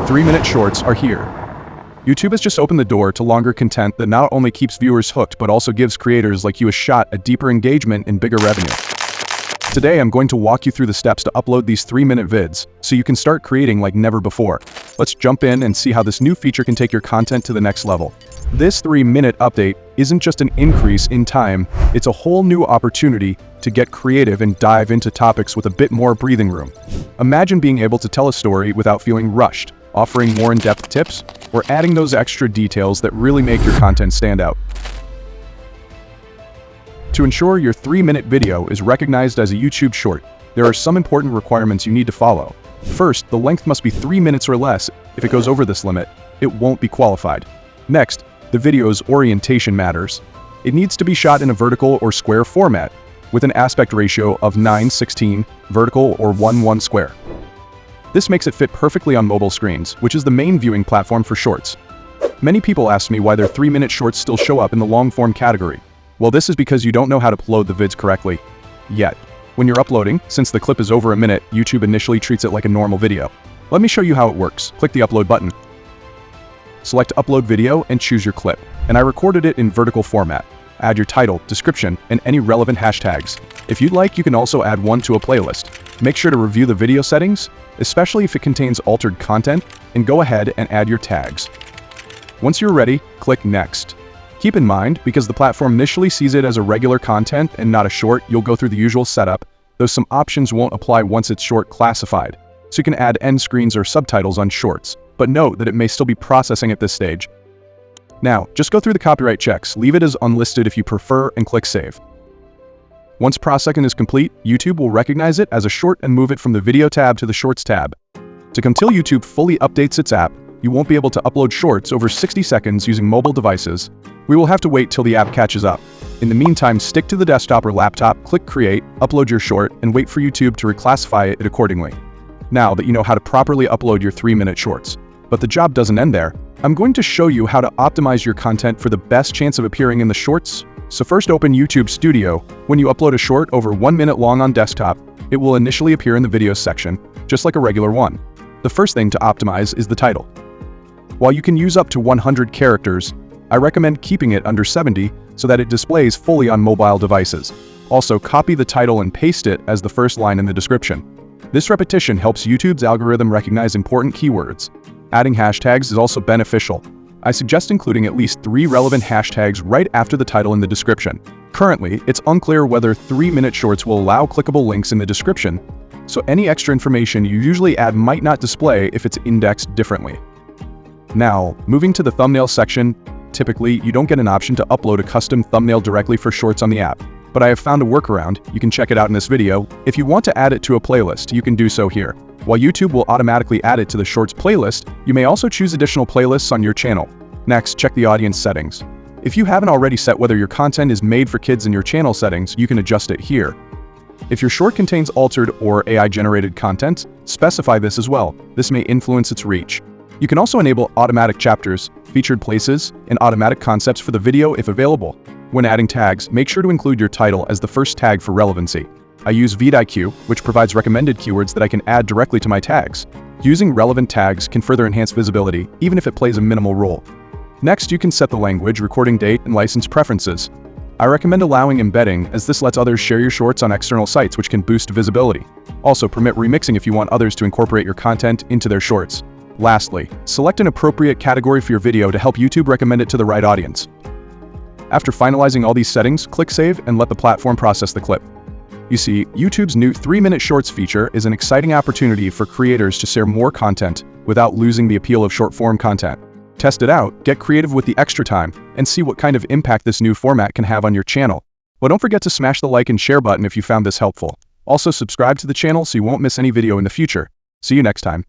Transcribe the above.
3-minute shorts are here. YouTube has just opened the door to longer content that not only keeps viewers hooked but also gives creators like you a shot at deeper engagement and bigger revenue. Today I'm going to walk you through the steps to upload these 3-minute vids so you can start creating like never before. Let's jump in and see how this new feature can take your content to the next level. This 3-minute update isn't just an increase in time, it's a whole new opportunity to get creative and dive into topics with a bit more breathing room. Imagine being able to tell a story without feeling rushed, offering more in-depth tips, or adding those extra details that really make your content stand out. To ensure your 3-minute video is recognized as a YouTube short, there are some important requirements you need to follow. First, the length must be 3 minutes or less. If it goes over this limit, it won't be qualified. Next, the video's orientation matters. It needs to be shot in a vertical or square format, with an aspect ratio of 9:16 vertical or 1:1 square. This makes it fit perfectly on mobile screens, which is the main viewing platform for shorts. Many people ask me why their 3-minute shorts still show up in the long-form category. Well, this is because you don't know how to upload the vids correctly yet. When you're uploading, since the clip is over a minute, YouTube initially treats it like a normal video. Let me show you how it works. Click the upload button. Select upload video and choose your clip. And I recorded it in vertical format. Add your title, description, and any relevant hashtags. If you'd like, you can also add one to a playlist. Make sure to review the video settings, especially if it contains altered content, and go ahead and add your tags. Once you're ready, click next. Keep in mind, because the platform initially sees it as a regular content and not a short, you'll go through the usual setup, though some options won't apply once it's short classified. So you can add end screens or subtitles on shorts, but note that it may still be processing at this stage. Now, just go through the copyright checks, leave it as unlisted if you prefer, and click save. Once processing is complete, YouTube will recognize it as a short and move it from the video tab to the shorts tab. Until YouTube fully updates its app, you won't be able to upload shorts over 60 seconds using mobile devices. We will have to wait till the app catches up. In the meantime, stick to the desktop or laptop, click create, upload your short, and wait for YouTube to reclassify it accordingly. Now that you know how to properly upload your 3-minute shorts. But the job doesn't end there. I'm going to show you how to optimize your content for the best chance of appearing in the shorts. So first, open YouTube Studio. When you upload a short over 1 minute long on desktop, it will initially appear in the videos section, just like a regular one. The first thing to optimize is the title. While you can use up to 100 characters, I recommend keeping it under 70 so that it displays fully on mobile devices. Also, copy the title and paste it as the first line in the description. This repetition helps YouTube's algorithm recognize important keywords. Adding hashtags is also beneficial. I suggest including at least 3 relevant hashtags right after the title in the description. Currently, it's unclear whether 3-minute shorts will allow clickable links in the description, so any extra information you usually add might not display if it's indexed differently. Now, moving to the thumbnail section, typically you don't get an option to upload a custom thumbnail directly for shorts on the app, but I have found a workaround. You can check it out in this video. If you want to add it to a playlist, you can do so here. While YouTube will automatically add it to the shorts playlist, you may also choose additional playlists on your channel. Next, check the audience settings. If you haven't already set whether your content is made for kids in your channel settings, you can adjust it here. If your short contains altered or AI-generated content, specify this as well. This may influence its reach. You can also enable automatic chapters, featured places, and automatic concepts for the video if available. When adding tags, make sure to include your title as the first tag for relevancy. I use vidIQ, which provides recommended keywords that I can add directly to my tags. Using relevant tags can further enhance visibility, even if it plays a minimal role. Next, you can set the language, recording date, and license preferences. I recommend allowing embedding, as this lets others share your shorts on external sites, which can boost visibility. Also, permit remixing if you want others to incorporate your content into their shorts. Lastly, select an appropriate category for your video to help YouTube recommend it to the right audience. After finalizing all these settings, click save and let the platform process the clip. You see, YouTube's new 3-minute shorts feature is an exciting opportunity for creators to share more content without losing the appeal of short-form content. Test it out, get creative with the extra time, and see what kind of impact this new format can have on your channel. But don't forget to smash the like and share button if you found this helpful. Also, subscribe to the channel so you won't miss any video in the future. See you next time.